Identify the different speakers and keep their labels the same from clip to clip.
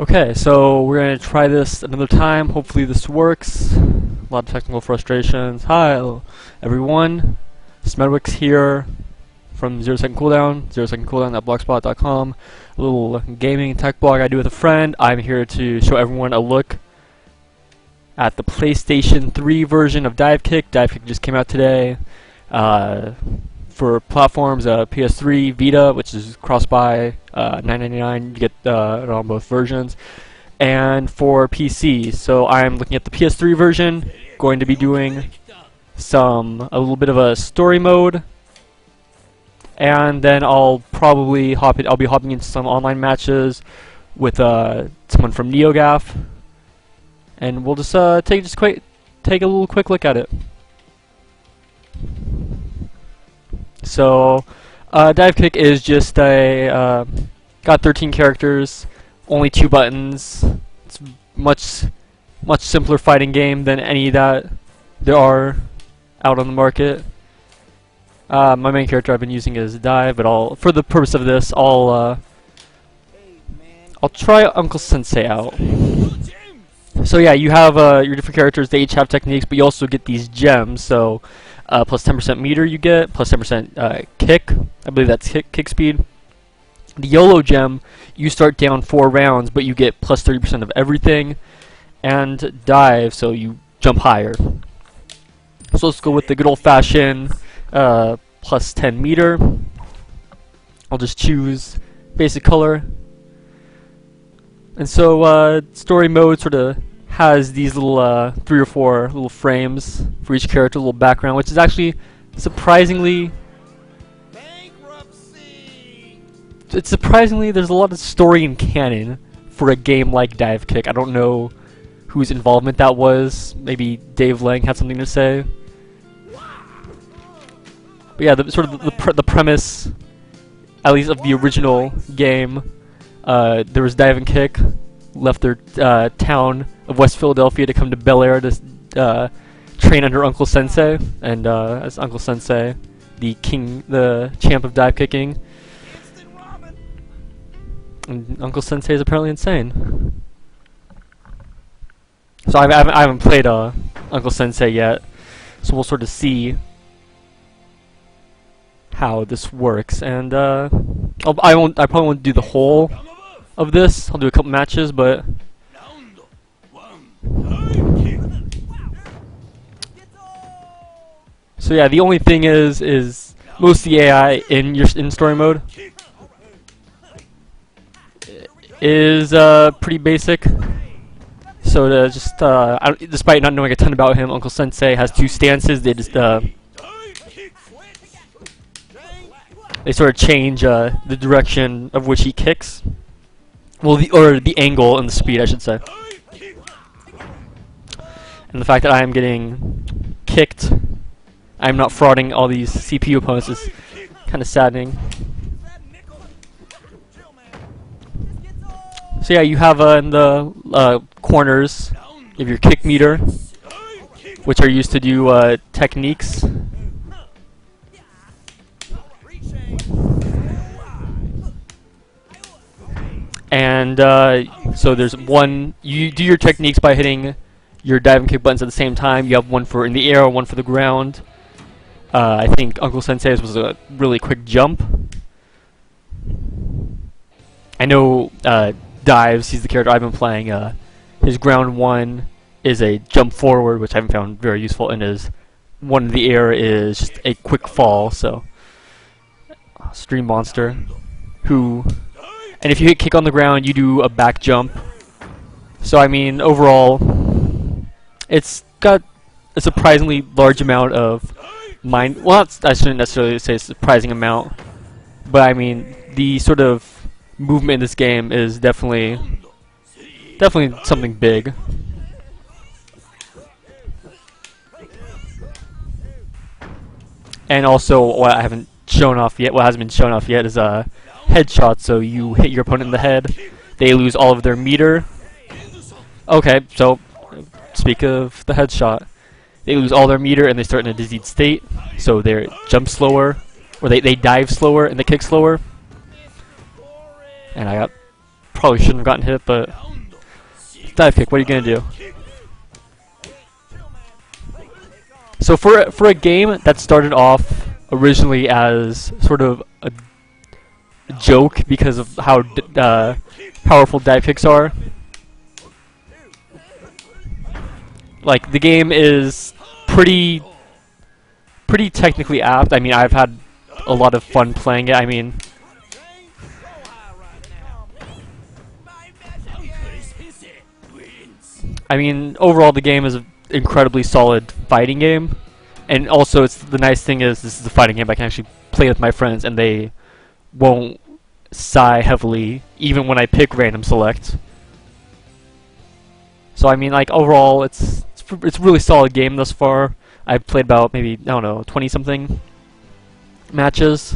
Speaker 1: Okay, so we're going to try this another time. Hopefully this works. A lot of technical frustrations. Hi, everyone. Smedwicks here from 0 Second Cooldown, 0 Second Cooldown.blogspot.com. A little gaming tech blog I do with a friend. I'm here to show everyone a look at the PlayStation 3 version of Divekick. Divekick just came out today. For platforms, PS3, Vita, which is cross-buy, $9.99. You get it on both versions, and for PC. So I'm looking at the PS3 version. Going to be doing a little bit of a story mode, and then I'll probably I'll be hopping into some online matches with someone from NeoGAF, and we'll just take a little quick look at it. So, Divekick is just got 13 characters, only 2 buttons. It's much simpler fighting game than any that there are out on the market. My main character I've been using is Dive, but for the purpose of this, I'll try Uncle Sensei out. So yeah, you have your different characters. They each have techniques, but you also get these gems. So plus 10% meter you get, plus 10% kick. I believe that's kick speed. The YOLO gem, you start down 4 rounds, but you get plus 30% of everything. And dive, so you jump higher. So let's go with the good old-fashioned plus 10 meter. I'll just choose basic color. And so story mode sort of has these little 3 or 4 little frames for each character, a little background, which is actually surprisingly there's a lot of story and canon for a game like Divekick. I don't know whose involvement that was. Maybe Dave Lang had something to say. But yeah, the premise, at least of the original game, there was Divekick left their town of West Philadelphia to come to Bel Air to train under Uncle Sensei, and as Uncle Sensei, the champ of dive kicking. And Uncle Sensei is apparently insane. So I haven't played Uncle Sensei yet, so we'll sort of see how this works. And I probably won't do the whole of this. I'll do a couple matches, but so yeah, the only thing is most of the AI in story mode is pretty basic. So to just despite not knowing a ton about him, Uncle Sensei has 2 stances. They just they sort of change the direction of which he kicks. Well, the angle and the speed, I should say. And the fact that I am getting kicked, I'm not frauding all these CPU opponents, is kind of saddening. So yeah, you have in the corners, you have your kick meter, which are used to do techniques. And so there's one, you do your techniques by hitting your dive and kick buttons at the same time. You have one for in the air, one for the ground. I think Uncle Sensei's was a really quick jump. I know Dives, he's the character I've been playing. His ground 1 is a jump forward, which I haven't found very useful, and his one in the air is just a quick fall. So Stream Monster, and if you hit kick on the ground, you do a back jump. So I mean, overall, it's got a surprisingly large amount of mind. Well, I shouldn't necessarily say a surprising amount, but I mean, the sort of movement in this game is definitely something big. And also, what I haven't shown off yet, what hasn't been shown off yet, is headshot. So you hit your opponent in the head, they lose all of their meter. Okay, so speak of the headshot, they lose all their meter and they start in a diseased state. So they jump slower, or they dive slower and they kick slower. And I got Probably shouldn't have gotten hit, but Divekick, what are you gonna do? So for a game that started off originally as sort of a joke because of how powerful dive kicks are, like the game is pretty technically apt. I mean, I've had a lot of fun playing it. I mean, overall the game is an incredibly solid fighting game, and also the nice thing is this is a fighting game I can actually play with my friends, and they won't sigh heavily even when I pick random select. So I mean, like overall, it's a really solid game thus far. I've played about maybe, I don't know, 20 something matches.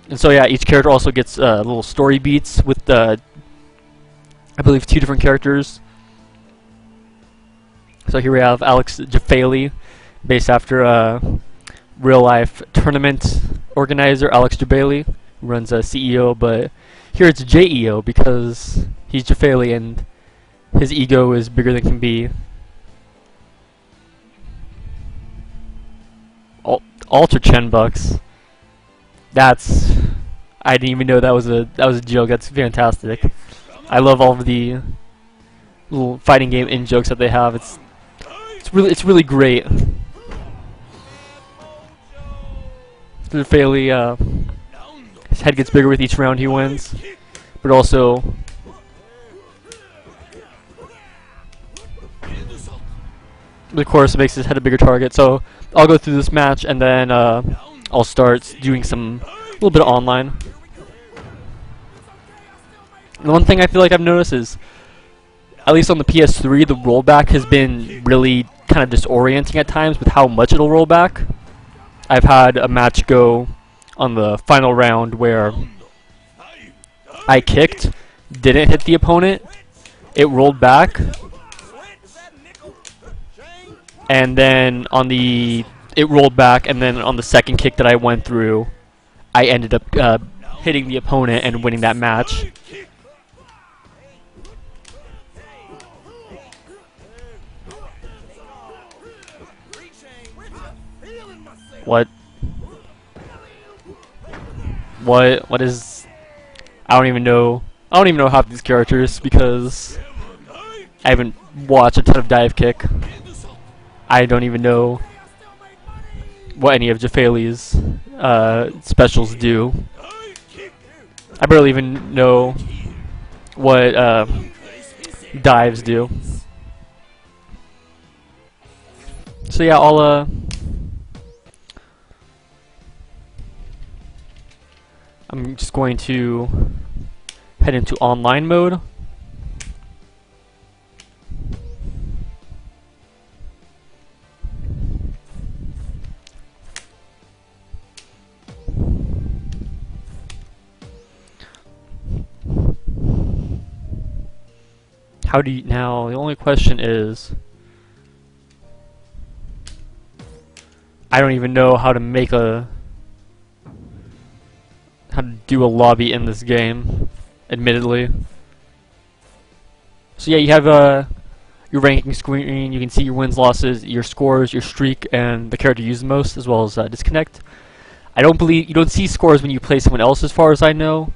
Speaker 1: And so yeah, each character also gets little story beats with I believe 2 different characters. So here we have Alex Jafali, based after real life tournament organizer Alex Jafali, who runs a CEO, but here it's JEO because he's Jafali and his ego is bigger than can be. Ultra Chen Bucks. That's, I didn't even know that was a joke. That's fantastic. I love all of the little fighting game in jokes that they have. It's really great. Jafali, his head gets bigger with each round he wins, but also of course, it makes his head a bigger target. So I'll go through this match, and then I'll start doing a little bit of online. And one thing I feel like I've noticed is, at least on the PS3, the rollback has been really kind of disorienting at times with how much it'll roll back. I've had a match go on the final round where I kicked, didn't hit the opponent, it rolled back, and then it rolled back, and then on the second kick that I went through, I ended up hitting the opponent and winning that match. What is? I don't even know half these characters because I haven't watched a ton of Divekick. I don't even know what any of Jafali's specials do. I barely even know what dives do. So yeah, I'm just going to head into online mode. How do you now? The only question is, I don't even know how to do a lobby in this game, admittedly. So yeah, you have your ranking screen. You can see your wins, losses, your scores, your streak, and the character you use the most, as well as disconnect. I don't believe you don't see scores when you play someone else, as far as I know.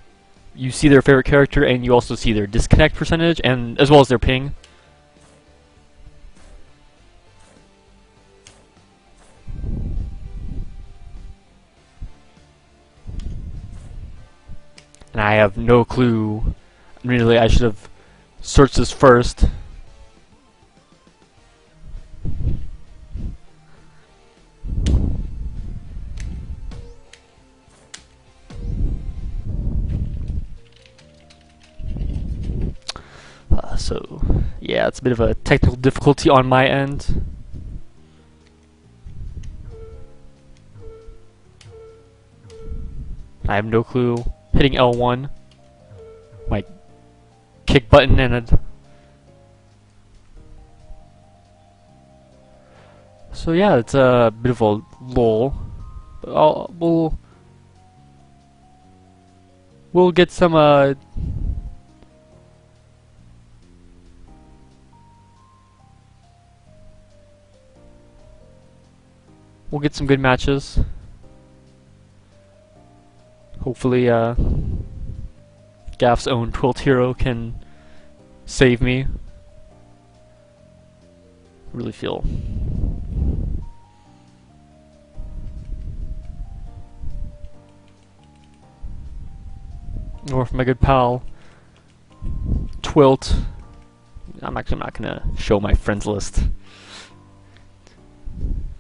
Speaker 1: You see their favorite character, and you also see their disconnect percentage, and as well as their ping. And I have no clue. Really, I should have searched this first. So, yeah, it's a bit of a technical difficulty on my end. I have no clue. Hitting L1, my kick button, and so yeah, it's a bit of a lull. We'll get some we'll get some good matches. Hopefully, Gaff's own Twilt Hero can save me. Really feel. Or from my good pal Twilt. I'm not gonna show my friends list.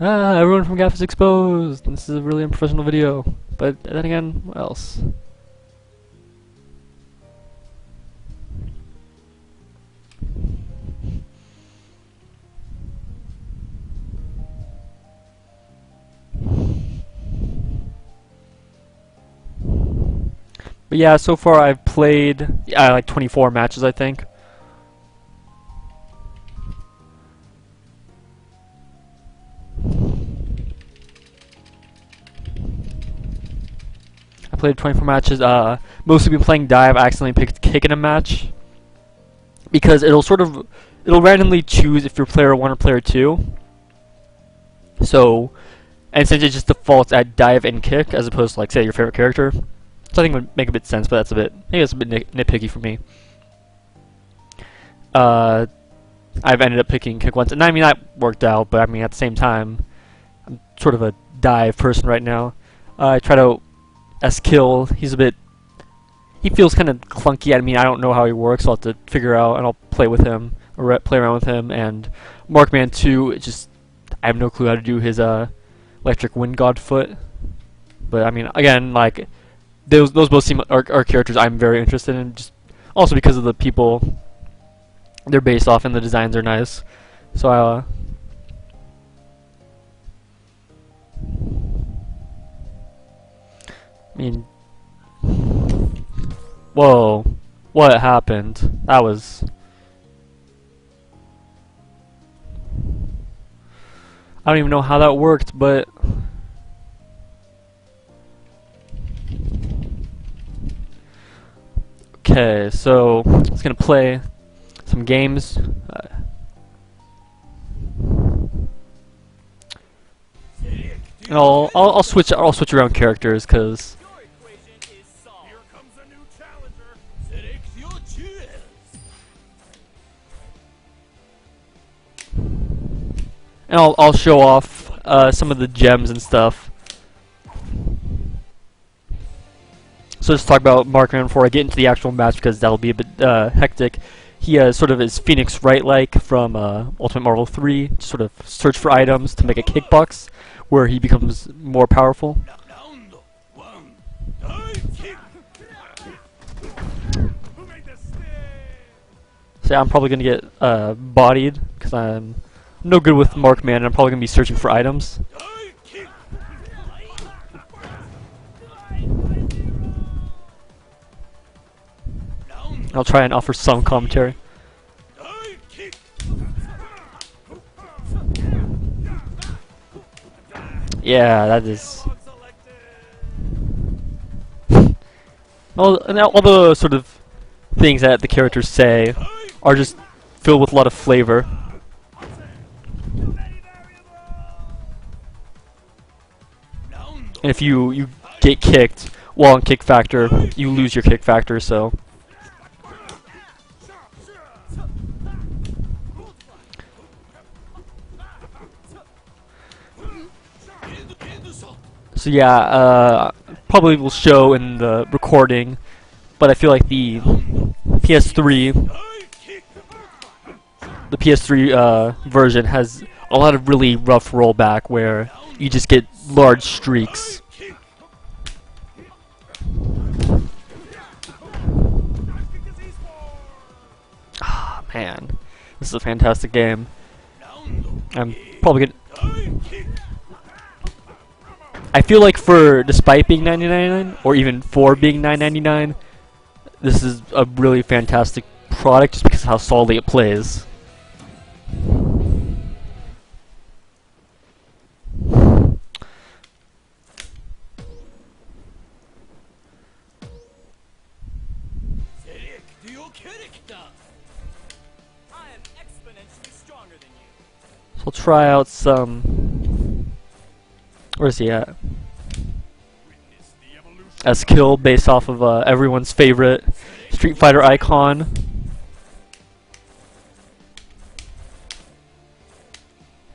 Speaker 1: Everyone from Gaff is exposed. This is a really unprofessional video. But then again, what else? But yeah, so far I've played like 24 matches, I think. I played 24 matches. Mostly been playing Dive. I accidentally picked Kick in a match because it'll randomly choose if you're player 1 or player 2. So, and since it just defaults at Dive and Kick as opposed to, like, say, your favorite character. So I think it would make a bit of sense, but maybe that's a bit nitpicky for me. I've ended up picking Kick once, and I mean that worked out, but I mean at the same time, I'm sort of a Dive person right now. I try to S-Kill, he feels kind of clunky. I mean, I don't know how he works, so I'll have to figure out, and I'll play with him, or play around with him, and Markman 2, I have no clue how to do his electric wind god foot. But I mean, again, like, those both seem are characters I'm very interested in, just also because of the people they're based off and the designs are nice. So I mean, whoa, what happened? That was... I don't even know how that worked, but... Okay, so I'm just gonna play some games. And I'll switch around characters because and I'll show off some of the gems and stuff. So let's talk about Markman before I get into the actual match because that'll be a bit hectic. He sort of is Phoenix Wright-like from Ultimate Marvel 3, to sort of search for items to make a kickbox, where he becomes more powerful. So I'm probably gonna get bodied because I'm no good with Markman, and I'm probably gonna be searching for items. I'll try and offer some commentary. Yeah, that is... all the sort of things that the characters say are just filled with a lot of flavor. And if you get kicked while in kick factor, you lose your kick factor, so... So yeah, probably will show in the recording, but I feel like the PS3 version has a lot of really rough rollback where you just get large streaks. Ah, man, this is a fantastic game. I'm probably gonna... I feel like despite being $9.99, or even for being $9.99, this is a really fantastic product just because of how solidly it plays. So I'll try out some Where's he at? S-Kill, based off of everyone's favorite Street Fighter icon.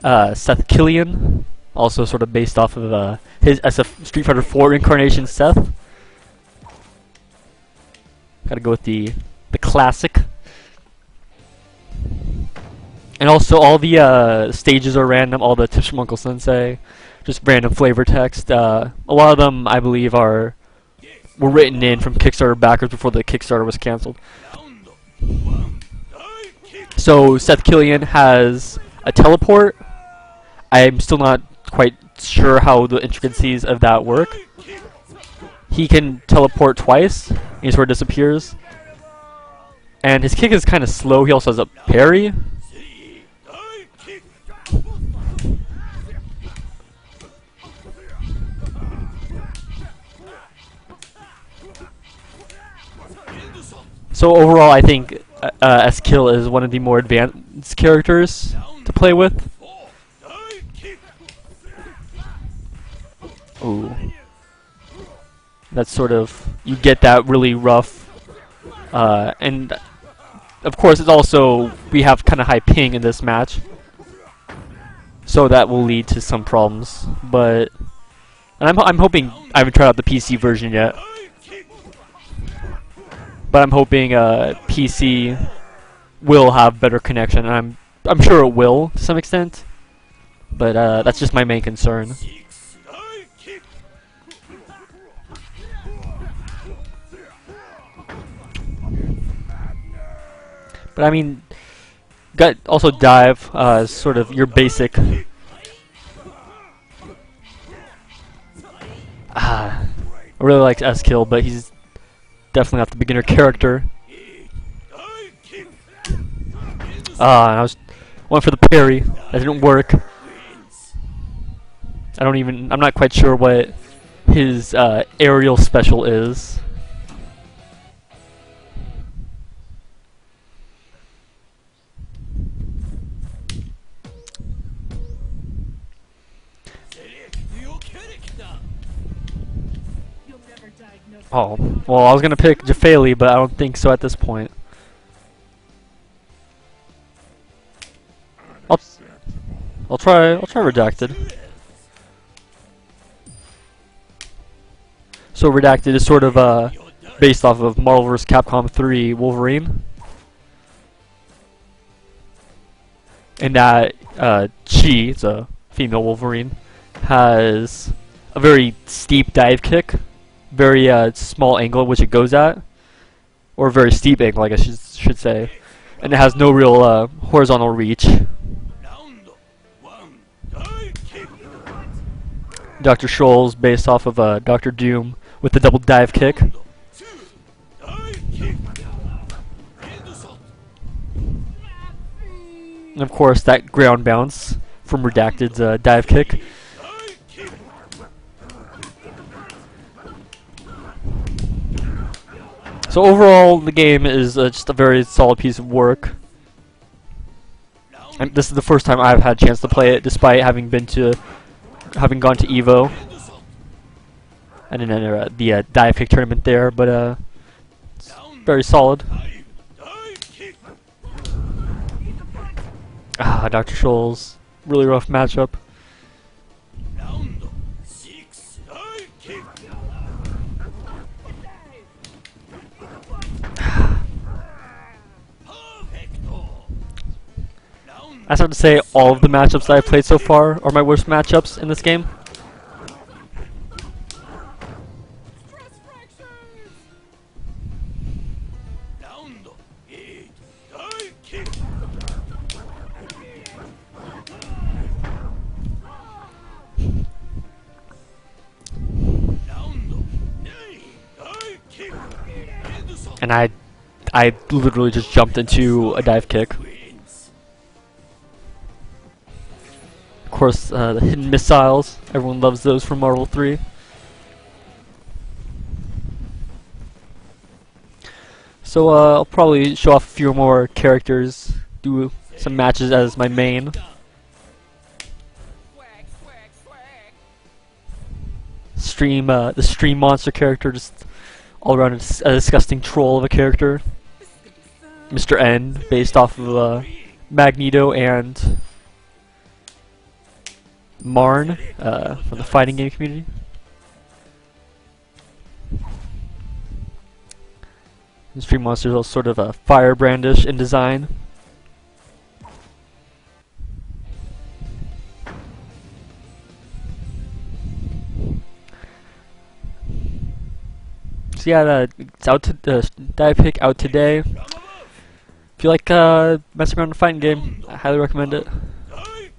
Speaker 1: Seth Killian, also sort of based off of his SF Street Fighter 4 incarnation Seth. Gotta go with the classic. And also all the stages are random, all the tips from Uncle Sensei, just random flavor text. A lot of them, I believe, were written in from Kickstarter backers before the Kickstarter was cancelled. So Seth Killian has a teleport. I'm still not quite sure how the intricacies of that work. He can teleport twice, and he sort of disappears. And his kick is kind of slow. He also has a parry. So overall, I think S-Kill is one of the more advanced characters to play with. Ooh. That's sort of, you get that really rough, and of course it's also, we have kind of high ping in this match, so that will lead to some problems, but, and I'm hoping, I haven't tried out the PC version yet, but I'm hoping PC will have better connection, and I'm sure it will to some extent, but that's just my main concern. But I mean, got also dive is sort of your basic. I really like S-Kill, but he's definitely not the beginner character. And I went for the parry. That didn't work. I'm not quite sure what his aerial special is. Oh, well, I was gonna pick Jafali, but I don't think so at this point. I'll try Redacted. So Redacted is sort of based off of Marvel vs. Capcom 3 Wolverine. And that she, it's a female Wolverine, has a very steep dive kick. Very small angle which it goes at, or a very steep angle, I guess you should say, and it has no real horizontal reach. Dr. Scholl's based off of Dr. Doom with the double dive kick. And of course that ground bounce from Redacted's dive kick. So overall, the game is just a very solid piece of work. And this is the first time I've had a chance to play it, despite having gone to Evo and then the Divekick tournament there. But it's very solid. Dr. Scholl's really rough matchup. I just have to say, all of the matchups that I've played so far are my worst matchups in this game. And I literally just jumped into a dive kick. Of course, the hidden missiles. Everyone loves those from Marvel 3. So I'll probably show off a few more characters, do some matches as my main. the stream monster character, just all around a disgusting troll of a character. Mr. N, based off of Magneto and Marn from the fighting game community. The stream monster is also sort of a firebrandish in design. So yeah, it's out to Divekick out today. If you like messing around in a fighting game, I highly recommend it. I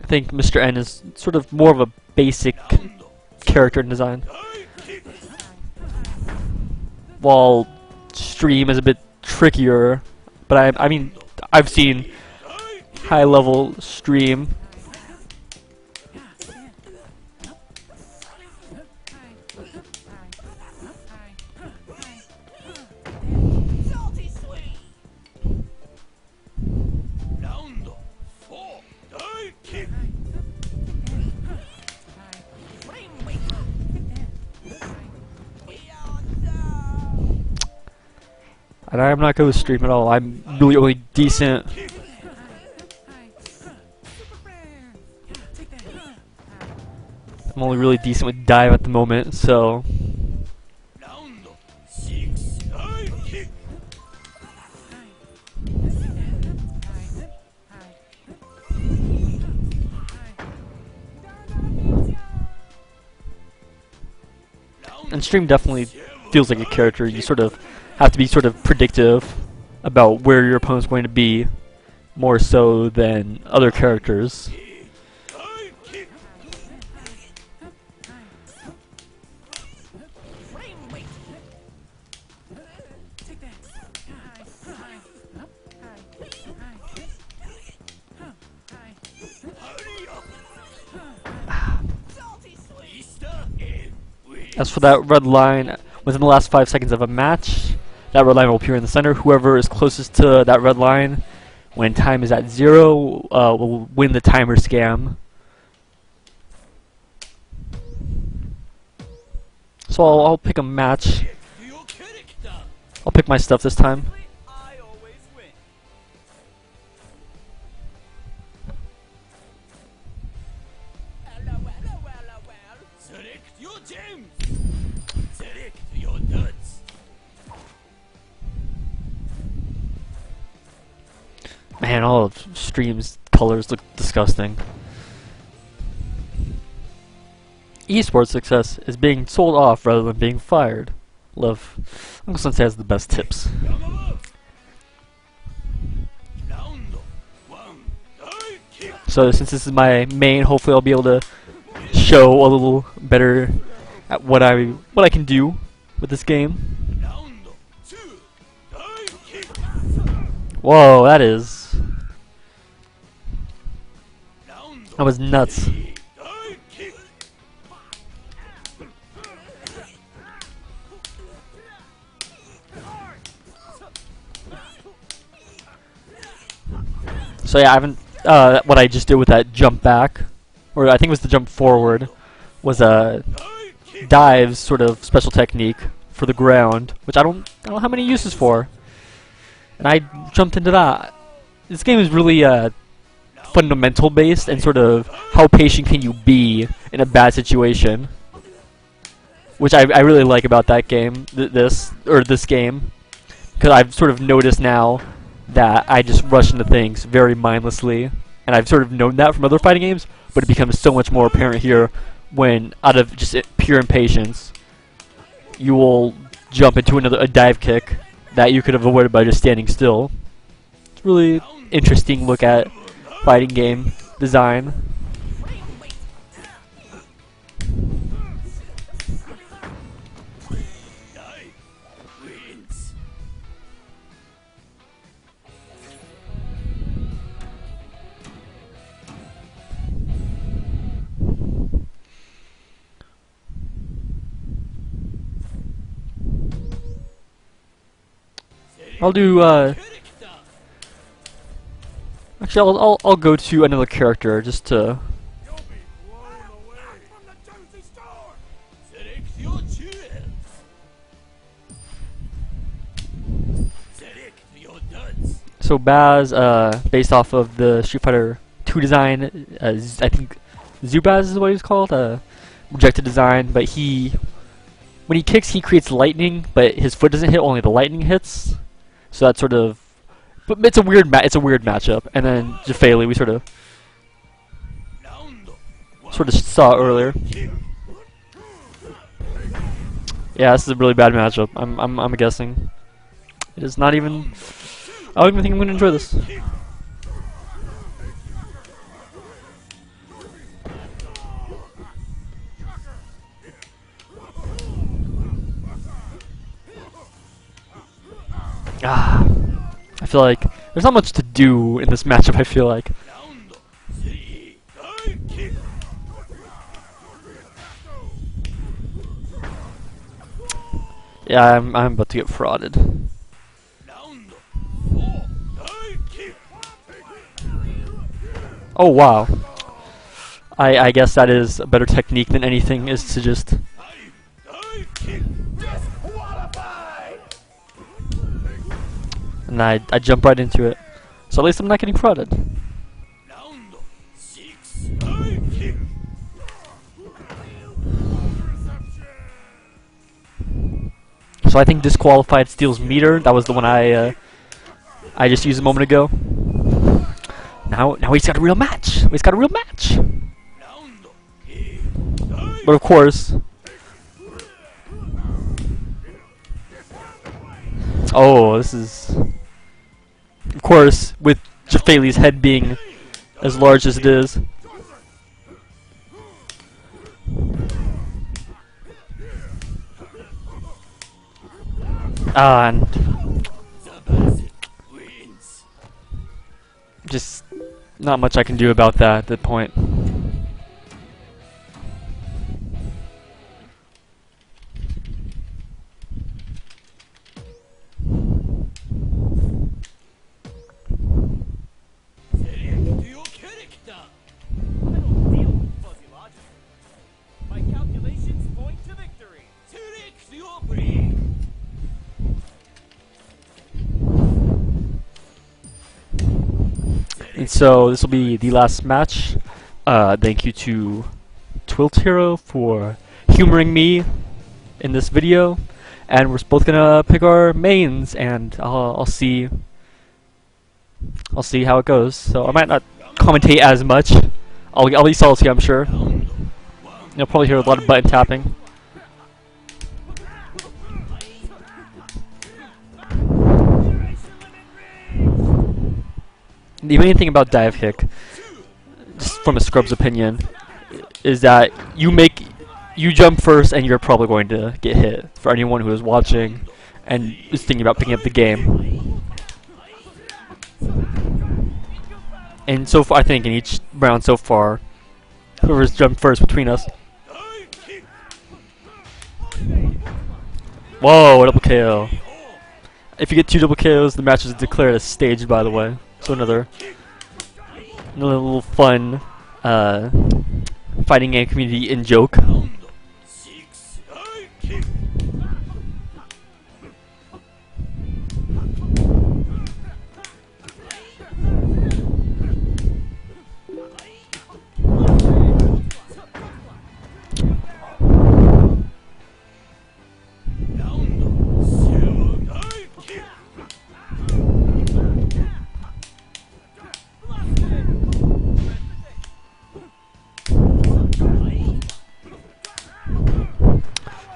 Speaker 1: think Mr. N is sort of more of a basic character in design, while Stream is a bit trickier. But I mean, I've seen high-level Stream. And I'm not good with Stream at all. I'm really only decent. I'm only really decent with Dive at the moment, so. And Stream definitely feels like a character. You sort of have to be sort of predictive about where your opponent's going to be, more so than other characters. As for that red line, within the last 5 seconds of a match, that red line will appear in the center. Whoever is closest to that red line when time is at 0 will win the timer scam. So I'll pick a match. I'll pick my stuff this time. Man, all of Stream's colors look disgusting. Esports success is being sold off rather than being fired. Love. Uncle Sensei has the best tips. So since this is my main, hopefully I'll be able to show a little better at what I can do with this game. Whoa, that was nuts. So yeah, I haven't what I just did with that jump back, or I think it was the jump forward, was a dive sort of special technique for the ground, which I don't have many uses for. And I jumped into that. This game is really fundamental based and sort of how patient can you be in a bad situation, which I really like about that game. This game, because I've sort of noticed now that I just rush into things very mindlessly, and I've sort of known that from other fighting games, but it becomes so much more apparent here when, out of just pure impatience, you will jump into a dive kick that you could have avoided by just standing still. It's really interesting look at fighting game design. I'll do actually I'll go to another character just to So Baz, based off of the Street Fighter 2 design, I think Zubaz is what he was called, rejected design, but when he kicks, he creates lightning, but his foot doesn't hit, only the lightning hits. So that's sort of, but it's a weird matchup. And then Jafali, we sort of saw earlier. Yeah, this is a really bad matchup. I'm guessing. It is not even. I don't even think I'm gonna enjoy this. I feel like there's not much to do in this matchup. I feel like. Yeah, I'm about to get frauded. Oh wow. I guess that is a better technique than anything, is to just and I jump right into it. So at least I'm not getting frauded. So I think disqualified steals meter. That was the one I just used a moment ago. Now he's got a real match. He's got a real match. But of course, oh, this is, of course, with Jafali's head being as large as it is. And just not much I can do about that at that point. And so this will be the last match. Thank you to Twilt Hero for humoring me in this video, and we're both gonna pick our mains, and I'll see how it goes. So I might not commentate as much. I'll be salty, I'm sure. You'll probably hear a lot of button tapping. The main thing about Divekick, just from a scrub's opinion, is that you jump first and you're probably going to get hit. For anyone who is watching and is thinking about picking up the game. And so far, I think in each round so far, whoever's jumped first between us. Whoa, double KO. If you get 2 double KOs, the match is declared as staged, by the way. So another little fun fighting game community in joke.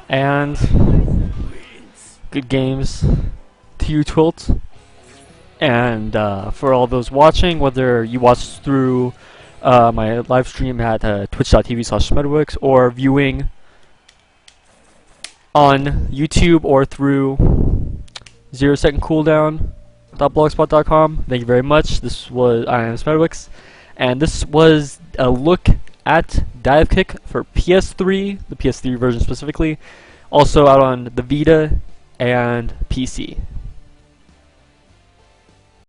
Speaker 1: And good games to you, Twilt. And for all those watching, whether you watch through my live stream at twitch.tv/Smedwicks or viewing on YouTube or through 0-second cooldown.blogspot.com, thank you very much. I am Smedwicks, and this was a look at Divekick for PS3, the PS3 version specifically, also out on the Vita and PC.